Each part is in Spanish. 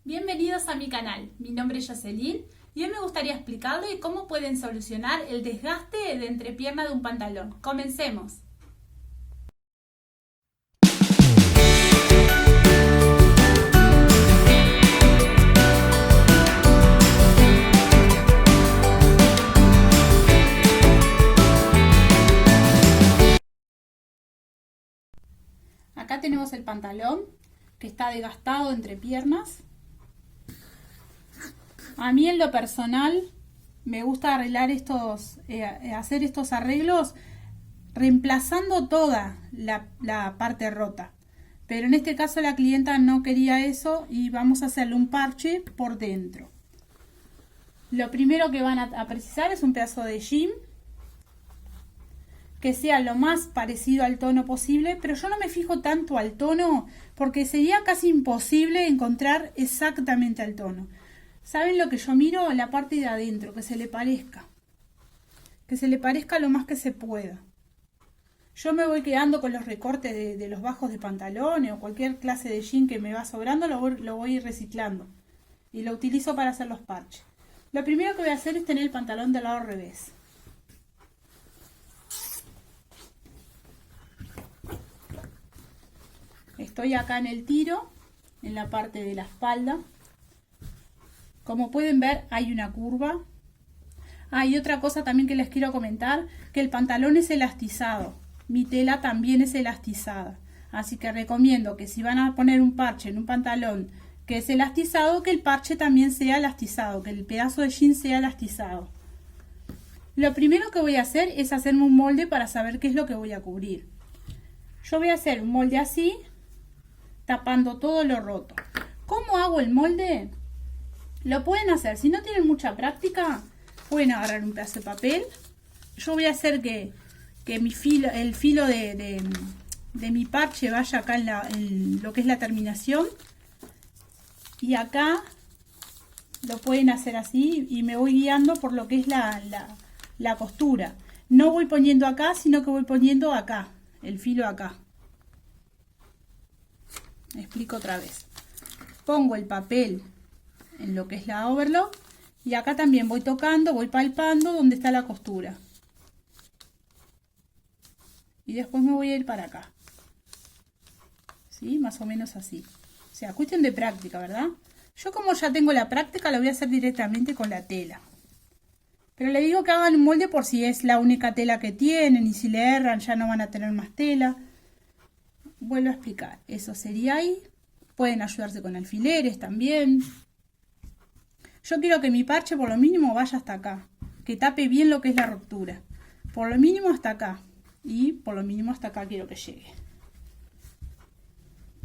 Bienvenidos a mi canal, mi nombre es Jocelyn y hoy me gustaría explicarles cómo pueden solucionar el desgaste de entrepierna de un pantalón. ¡Comencemos! Acá tenemos el pantalón que está desgastado entre piernas. A mí en lo personal me gusta arreglar hacer estos arreglos reemplazando toda la parte rota. Pero en este caso la clienta no quería eso y vamos a hacerle un parche por dentro. Lo primero que van a precisar es un pedazo de jean que sea lo más parecido al tono posible, pero yo no me fijo tanto al tono porque sería casi imposible encontrar exactamente al tono. ¿Saben lo que yo miro? La parte de adentro, que se le parezca lo más que se pueda. Yo me voy quedando con los recortes de los bajos de pantalones o cualquier clase de jean que me va sobrando, lo voy reciclando y lo utilizo para hacer los parches. Lo primero que voy a hacer es tener el pantalón del lado al revés. Estoy acá en el tiro, en la parte de la espalda. Como pueden ver, hay una curva. Y otra cosa también que les quiero comentar, que el pantalón es elastizado. Mi tela también es elastizada. Así que recomiendo que si van a poner un parche en un pantalón que es elastizado, que el parche también sea elastizado, que el pedazo de jean sea elastizado. Lo primero que voy a hacer es hacerme un molde para saber qué es lo que voy a cubrir. Yo voy a hacer un molde así, tapando todo lo roto. ¿Cómo hago el molde? Lo pueden hacer, si no tienen mucha práctica, pueden agarrar un pedazo de papel. Yo voy a hacer que el filo de mi parche vaya acá en lo que es la terminación. Y acá lo pueden hacer así y me voy guiando por lo que es la costura. No voy poniendo acá, sino que voy poniendo acá, el filo acá. Explico otra vez. Pongo el papel en lo que es la overlock y acá también voy tocando, voy palpando donde está la costura. Y después me voy a ir para acá. ¿Sí? Más o menos así. O sea, cuestión de práctica, ¿verdad? Yo como ya tengo la práctica, lo voy a hacer directamente con la tela. Pero le digo que hagan un molde por si es la única tela que tienen y si le erran ya no van a tener más tela. Vuelvo a explicar, eso sería ahí. Pueden ayudarse con alfileres también. Yo quiero que mi parche por lo mínimo vaya hasta acá, que tape bien lo que es la ruptura. Por lo mínimo hasta acá y por lo mínimo hasta acá quiero que llegue.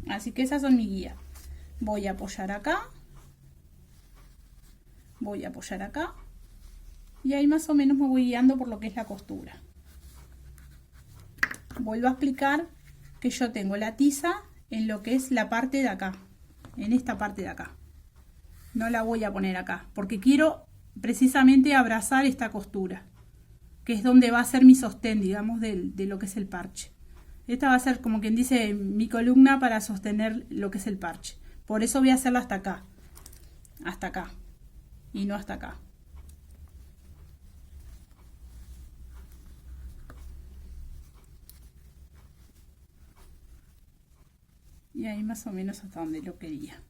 Así que esas son mis guías. Voy a apoyar acá. Voy a apoyar acá. Y ahí más o menos me voy guiando por lo que es la costura. Vuelvo a explicar que yo tengo la tiza en lo que es la parte de acá, en esta parte de acá. No la voy a poner acá, porque quiero precisamente abrazar esta costura, que es donde va a ser mi sostén, digamos, de lo que es el parche. Esta va a ser, como quien dice, mi columna para sostener lo que es el parche. Por eso voy a hacerlo hasta acá, y no hasta acá. Y ahí más o menos hasta donde lo quería.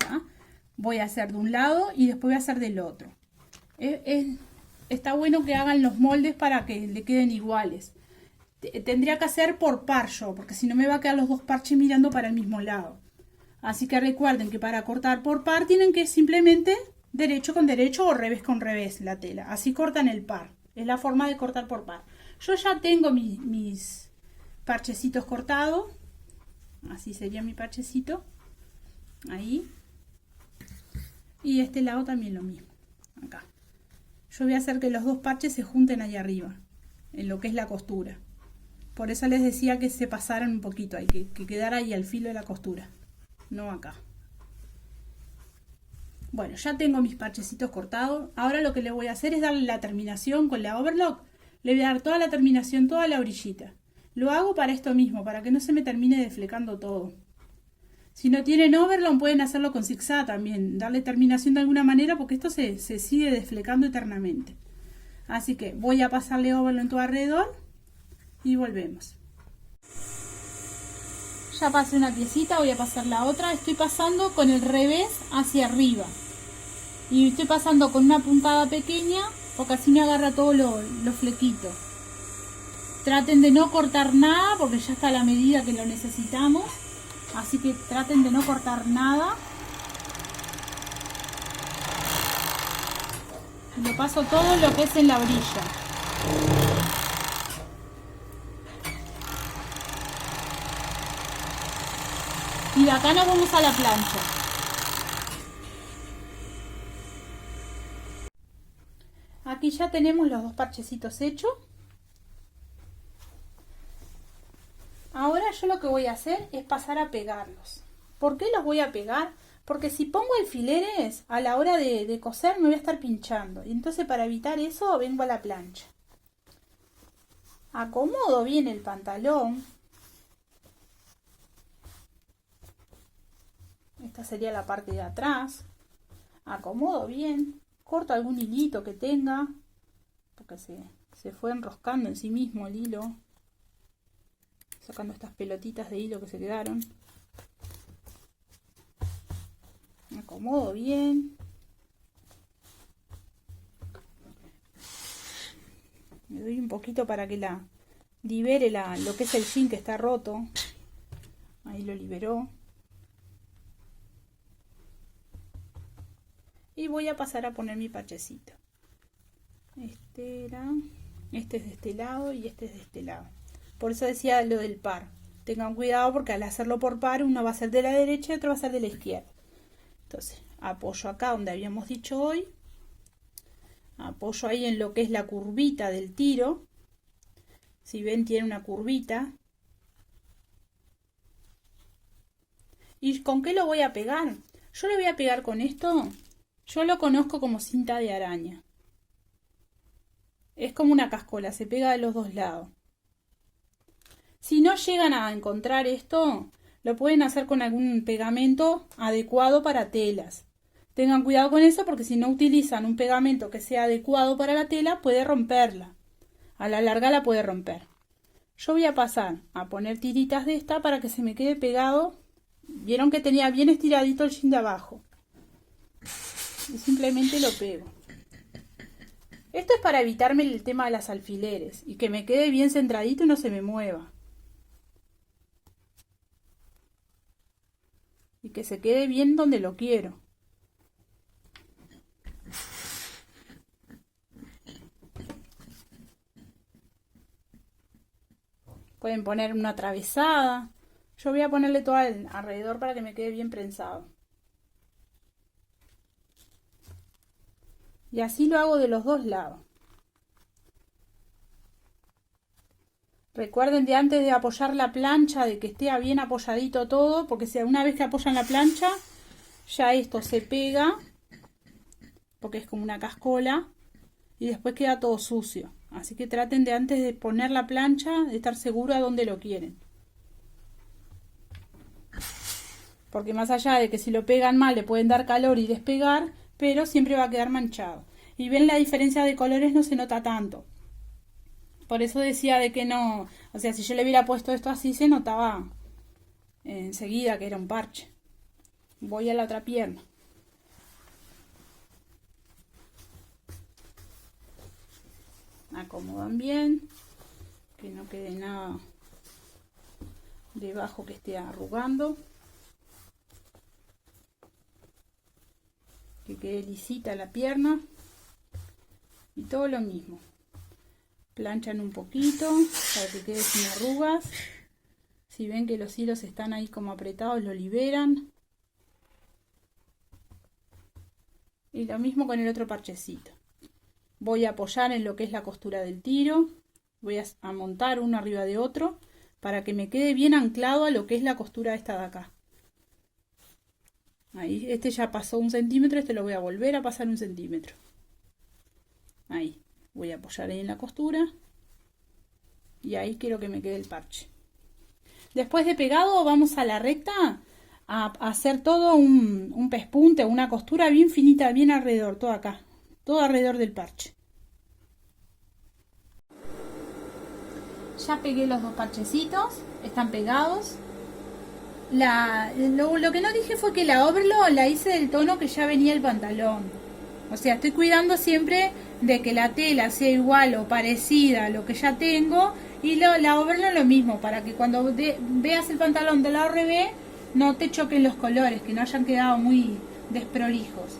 ¿Ah? Voy a hacer de un lado y después voy a hacer del otro. Está bueno que hagan los moldes para que le queden iguales. Tendría que hacer por par yo, porque si no me va a quedar los dos parches mirando para el mismo lado. Así que recuerden que para cortar por par tienen que simplemente derecho con derecho o revés con revés la tela. Así cortan el par. Es la forma de cortar por par. Yo ya tengo mis parchecitos cortados. Así sería mi parchecito. Ahí. Y este lado también lo mismo. Acá. Yo voy a hacer que los dos parches se junten ahí arriba. En lo que es la costura. Por eso les decía que se pasaran un poquito. Hay que quedara ahí al filo de la costura. No acá. Bueno, ya tengo mis parchecitos cortados. Ahora lo que le voy a hacer es darle la terminación con la overlock. Le voy a dar toda la terminación, toda la orillita. Lo hago para esto mismo, para que no se me termine desflecando todo. Si no tienen overlock pueden hacerlo con zigzag también, darle terminación de alguna manera porque esto se sigue desflecando eternamente. Así que voy a pasarle overlock en todo alrededor y volvemos. Ya pasé una piecita, voy a pasar la otra. Estoy pasando con el revés hacia arriba. Y estoy pasando con una puntada pequeña porque así me agarra todos los flequitos. Traten de no cortar nada porque ya está a la medida que lo necesitamos. Así que traten de no cortar nada. Lo paso todo lo que es en la orilla. Y de acá nos vamos a la plancha. Aquí ya tenemos los dos parchecitos hechos. Ahora yo lo que voy a hacer es pasar a pegarlos. ¿Por qué los voy a pegar? Porque si pongo alfileres, a la hora de coser me voy a estar pinchando. Y entonces para evitar eso vengo a la plancha. Acomodo bien el pantalón. Esta sería la parte de atrás. Acomodo bien. Corto algún hilito que tenga. Porque se fue enroscando en sí mismo el hilo. Sacando estas pelotitas de hilo que se quedaron. Me acomodo bien. Me doy un poquito para que libere lo que es el jean que está roto. Ahí lo liberó. Y voy a pasar a poner mi parchecito. Este es de este lado y este es de este lado. Por eso decía lo del par. Tengan cuidado porque al hacerlo por par uno va a ser de la derecha y otro va a ser de la izquierda. Entonces apoyo acá donde habíamos dicho hoy. Apoyo ahí en lo que es la curvita del tiro. Si ven tiene una curvita. ¿Y con qué lo voy a pegar? Yo le voy a pegar con esto. Yo lo conozco como cinta de araña. Es como una cascola, se pega de los dos lados. Si no llegan a encontrar esto, lo pueden hacer con algún pegamento adecuado para telas. Tengan cuidado con eso porque si no utilizan un pegamento que sea adecuado para la tela, puede romperla. A la larga la puede romper. Yo voy a pasar a poner tiritas de esta para que se me quede pegado. Vieron que tenía bien estiradito el jean de abajo. Y simplemente lo pego. Esto es para evitarme el tema de las alfileres y que me quede bien centradito y no se me mueva. Y que se quede bien donde lo quiero. Pueden poner una atravesada. Yo voy a ponerle todo alrededor para que me quede bien prensado. Y así lo hago de los dos lados. Recuerden de antes de apoyar la plancha, de que esté bien apoyadito todo, porque si una vez que apoyan la plancha, ya esto se pega, porque es como una cascola, y después queda todo sucio. Así que traten de antes de poner la plancha, de estar seguro a dónde lo quieren. Porque más allá de que si lo pegan mal le pueden dar calor y despegar, pero siempre va a quedar manchado. Y ven, la diferencia de colores no se nota tanto. Por eso decía de que no, o sea, si yo le hubiera puesto esto así se notaba enseguida que era un parche. Voy a la otra pierna. Acomodan bien, que no quede nada debajo que esté arrugando. Que quede lisita la pierna. Y todo lo mismo. Planchan un poquito para que quede sin arrugas. Si ven que los hilos están ahí como apretados, lo liberan. Y lo mismo con el otro parchecito. Voy a apoyar en lo que es la costura del tiro. Voy a montar uno arriba de otro para que me quede bien anclado a lo que es la costura esta de acá. Ahí, este ya pasó 1 centímetro, este lo voy a volver a pasar 1 centímetro. Ahí, voy a apoyar ahí en la costura. Y ahí quiero que me quede el parche. Después de pegado vamos a la recta a hacer todo un pespunte, una costura bien finita, bien alrededor, todo acá, todo alrededor del parche. Ya pegué los dos parchecitos, están pegados. Lo que no dije fue que la overlock la hice del tono que ya venía el pantalón. O sea, estoy cuidando siempre de que la tela sea igual o parecida a lo que ya tengo. Y la overlock lo mismo, para que cuando veas el pantalón de la RB no te choquen los colores, que no hayan quedado muy desprolijos.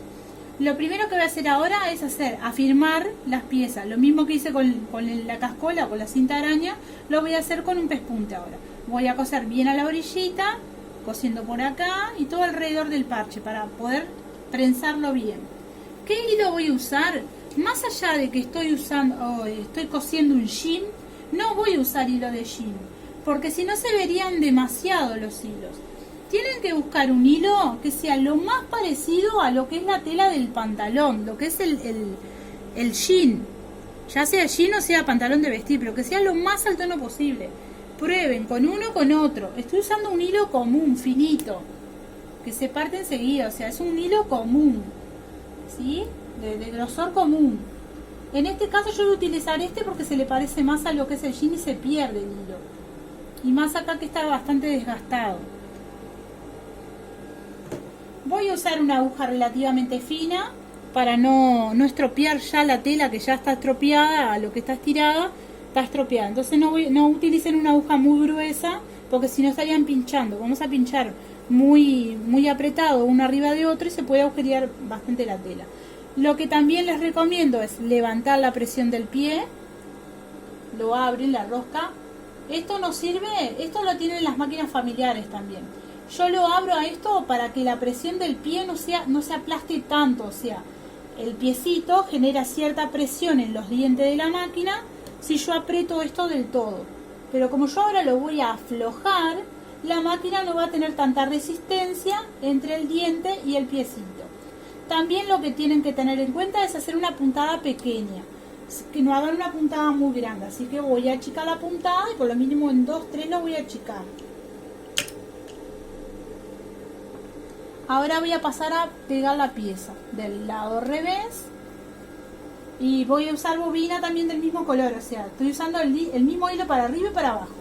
Lo primero que voy a hacer ahora es afirmar las piezas. Lo mismo que hice con la cascola o con la cinta araña, lo voy a hacer con un pespunte ahora. Voy a coser bien a la orillita, cosiendo por acá y todo alrededor del parche para poder trenzarlo bien. ¿Qué hilo voy a usar? Más allá de que estoy cosiendo un jean, no voy a usar hilo de jean, porque si no se verían demasiado los hilos. Tienen que buscar un hilo que sea lo más parecido a lo que es la tela del pantalón, lo que es el jean. Ya sea jean o sea pantalón de vestir, pero que sea lo más al tono posible. Prueben con uno o con otro. Estoy usando un hilo común, finito, que se parte enseguida, o sea, es un hilo común, ¿sí? De grosor común. En este caso yo voy a utilizar este porque se le parece más a lo que es el jean y se pierde el hilo. Y más acá que está bastante desgastado. Voy a usar una aguja relativamente fina para no estropear ya la tela que ya está estropeada, a lo que está estirada, está estropeada. Entonces no utilicen una aguja muy gruesa porque si no estarían pinchando. Vamos a pinchar muy apretado uno arriba de otro y se puede agujerear bastante la tela. Lo que también les recomiendo es levantar la presión del pie, lo abren, la rosca. Esto nos sirve, esto lo tienen las máquinas familiares también. Yo lo abro a esto para que la presión del pie no se aplaste tanto, o sea, el piecito genera cierta presión en los dientes de la máquina si yo aprieto esto del todo. Pero como yo ahora lo voy a aflojar, la máquina no va a tener tanta resistencia entre el diente y el piecito. También lo que tienen que tener en cuenta es hacer una puntada pequeña, que no hagan una puntada muy grande, así que voy a achicar la puntada y por lo mínimo en 2, 3 lo voy a achicar. Ahora voy a pasar a pegar la pieza del lado revés y voy a usar bobina también del mismo color, o sea, estoy usando el mismo hilo para arriba y para abajo.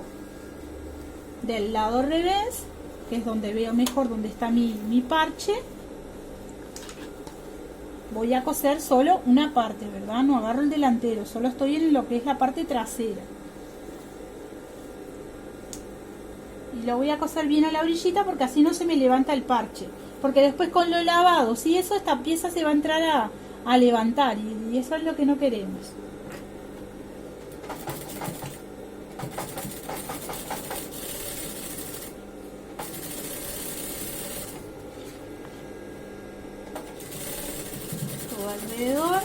Del lado revés, que es donde veo mejor donde está mi parche, voy a coser solo una parte, ¿verdad? No agarro el delantero, solo estoy en lo que es la parte trasera. Y lo voy a coser bien a la orillita porque así no se me levanta el parche. Porque después con lo lavado, si eso, esta pieza se va a entrar a levantar y eso es lo que no queremos. Todo alrededor.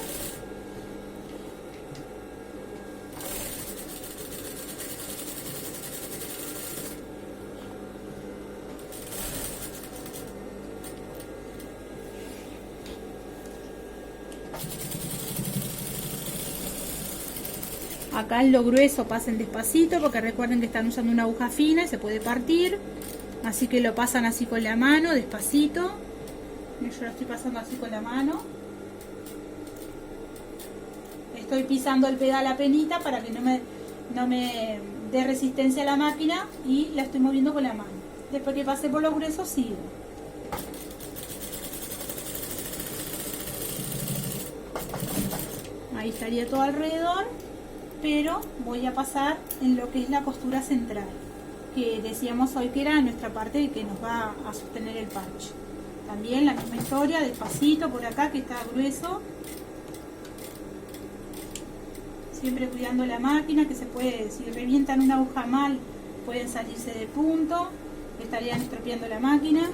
Acá en lo grueso pasen despacito porque recuerden que están usando una aguja fina y se puede partir. Así que lo pasan así con la mano, despacito. Yo lo estoy pasando así con la mano. Estoy pisando el pedal a penita para que no me dé resistencia a la máquina y la estoy moviendo con la mano. Después que pase por lo grueso sigo. Ahí estaría todo alrededor. Pero voy a pasar en lo que es la costura central, que decíamos hoy que era nuestra parte que nos va a sostener el parche. También la misma historia, despacito por acá que está grueso. Siempre cuidando la máquina, que se puede, si revientan una aguja mal, pueden salirse de punto, estarían estropeando la máquina.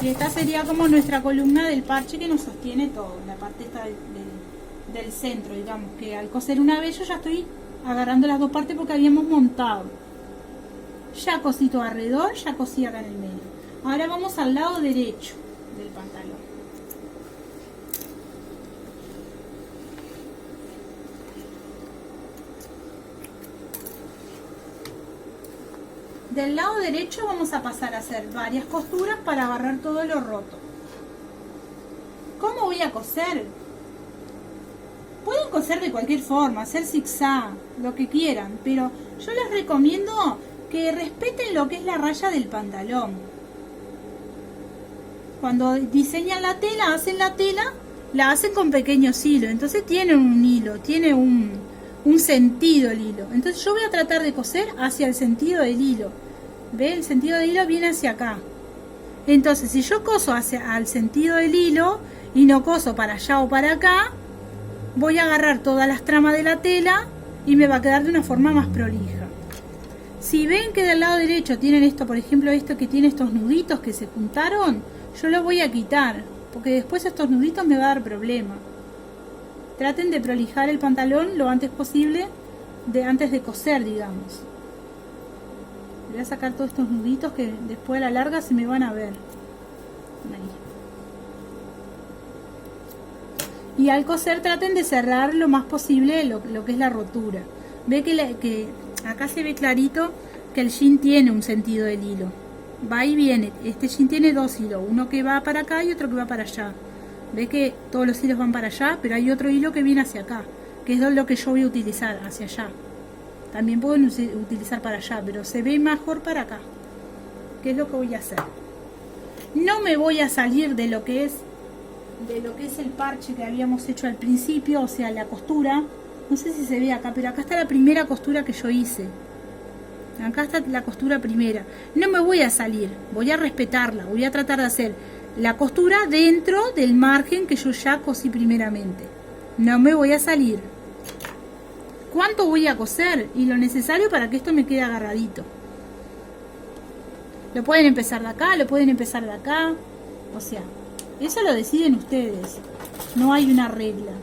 Y esta sería como nuestra columna del parche que nos sostiene todo, la parte esta del centro, digamos, que al coser una vez yo ya estoy agarrando las dos partes porque habíamos montado. Ya cosí todo alrededor, ya cosí acá en el medio. Ahora vamos al lado derecho del pantalón. Del lado derecho vamos a pasar a hacer varias costuras para agarrar todo lo roto. ¿Cómo voy a coser? Pueden coser de cualquier forma, hacer zigzag, lo que quieran, pero yo les recomiendo que respeten lo que es la raya del pantalón. Cuando diseñan la tela, la hacen con pequeños hilos, entonces tiene un hilo, tiene un sentido el hilo. Entonces yo voy a tratar de coser hacia el sentido del hilo. ¿Ve? El sentido del hilo viene hacia acá. Entonces si yo coso hacia el sentido del hilo y no coso para allá o para acá, voy a agarrar todas las tramas de la tela y me va a quedar de una forma más prolija. Si ven que del lado derecho tienen esto, por ejemplo, esto que tiene estos nuditos que se juntaron, yo los voy a quitar, porque después estos nuditos me va a dar problema. Traten de prolijar el pantalón lo antes posible, antes de coser, digamos. Voy a sacar todos estos nuditos que después a la larga se me van a ver. Ahí. Y al coser traten de cerrar lo más posible lo que es la rotura. Ve que acá se ve clarito que el jean tiene un sentido del hilo. Va y viene. Este jean tiene dos hilos, uno que va para acá y otro que va para allá. Ve que todos los hilos van para allá, pero hay otro hilo que viene hacia acá, que es lo que yo voy a utilizar, hacia allá. También pueden utilizar para allá, pero se ve mejor para acá. ¿Qué es lo que voy a hacer? No me voy a salir de lo que es el parche que habíamos hecho al principio, o sea, la costura. No sé si se ve acá, pero acá está la primera costura que yo hice. Acá está la costura primera. No me voy a salir, voy a respetarla, voy a tratar de hacer la costura dentro del margen que yo ya cosí primeramente. No me voy a salir. ¿Cuánto voy a coser? Y lo necesario para que esto me quede agarradito. Lo pueden empezar de acá, lo pueden empezar de acá. O sea, eso lo deciden ustedes. No hay una regla.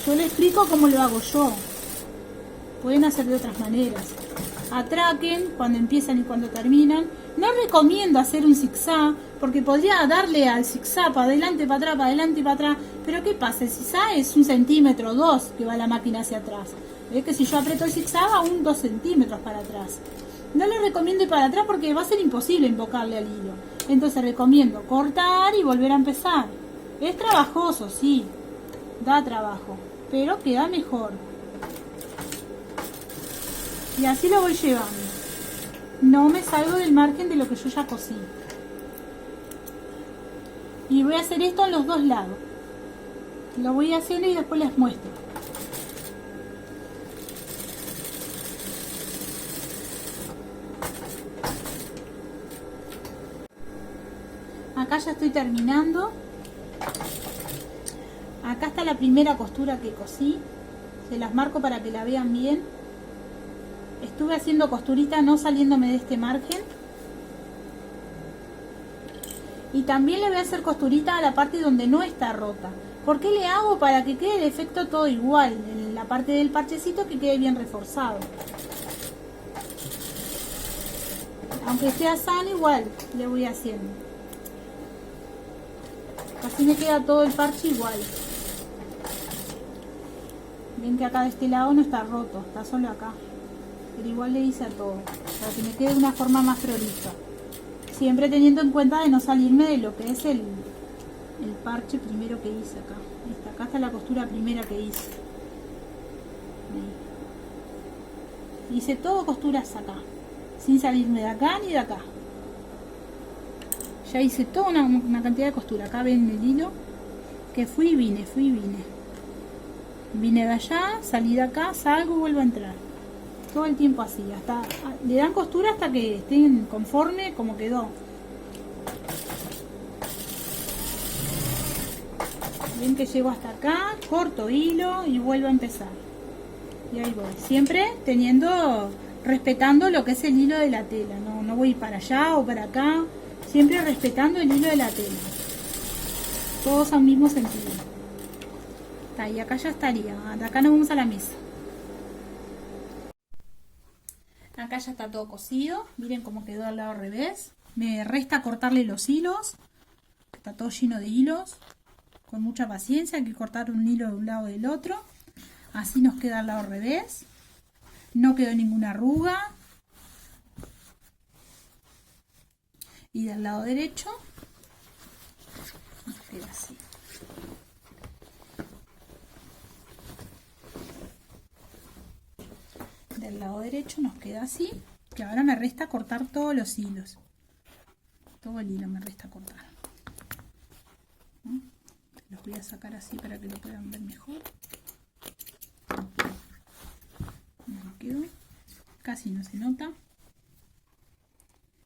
Yo les explico cómo lo hago yo. Pueden hacer de otras maneras. Atraquen cuando empiezan y cuando terminan. No recomiendo hacer un zigzag, porque podría darle al zigzag para adelante, para atrás, para adelante y para atrás. Pero ¿qué pasa? El zigzag es 1 centímetro o 2 que va la máquina hacia atrás. ¿Ves que si yo aprieto el zigzag va 2 centímetros para atrás? No le recomiendo ir para atrás porque va a ser imposible invocarle al hilo. Entonces recomiendo cortar y volver a empezar. Es trabajoso, sí, da trabajo, pero queda mejor. Y así lo voy llevando. No me salgo del margen de lo que yo ya cosí. Y voy a hacer esto en los dos lados. Lo voy haciendo y después les muestro. Acá ya estoy terminando. Acá está la primera costura que cosí. Se las marco para que la vean bien. Estuve haciendo costurita no saliéndome de este margen. Y también le voy a hacer costurita a la parte donde no está rota. ¿Por qué le hago? Para que quede el efecto todo igual. En la parte del parchecito que quede bien reforzado. Aunque sea sano, igual le voy haciendo. Así me queda todo el parche igual. Ven que acá de este lado no está roto, está solo acá. Pero igual le hice a todo, para que me quede de una forma más prolija. Siempre teniendo en cuenta de no salirme de lo que es el parche primero que hice acá. Acá está la costura primera que hice. Ahí. Hice todo costuras acá, sin salirme de acá ni de acá. Ya hice toda una cantidad de costura. Acá ven el hilo que fui y vine, fui y vine. Vine de allá, salí de acá, salgo y vuelvo a entrar. Todo el tiempo así, hasta le dan costura hasta que estén conforme como quedó. Ven que llego hasta acá, corto hilo y vuelvo a empezar. Y ahí voy, siempre respetando lo que es el hilo de la tela. No voy para allá o para acá, siempre respetando el hilo de la tela. Todos al mismo sentido. Está, y acá ya estaría, de acá nos vamos a la mesa. Acá ya está todo cosido, miren cómo quedó al lado al revés. Me resta cortarle los hilos, está todo lleno de hilos. Con mucha paciencia, hay que cortar un hilo de un lado y del otro. Así nos queda al lado al revés. No quedó ninguna arruga. Y del lado derecho nos queda así. Del lado derecho nos queda así, que ahora me resta cortar todos los hilos. Todo el hilo me resta cortar. ¿No? Los voy a sacar así para que lo puedan ver mejor. Me quedó. Casi no se nota.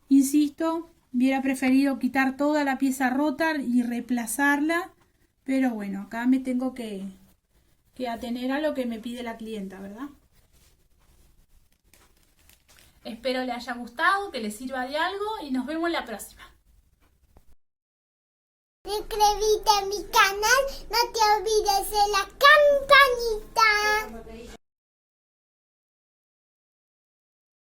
Insisto, hubiera preferido quitar toda la pieza rota y reemplazarla, pero bueno, acá me tengo que atener a lo que me pide la clienta, ¿verdad? Espero le haya gustado, que le sirva de algo y nos vemos la próxima. Suscríbete a mi canal, no te olvides de la campanita.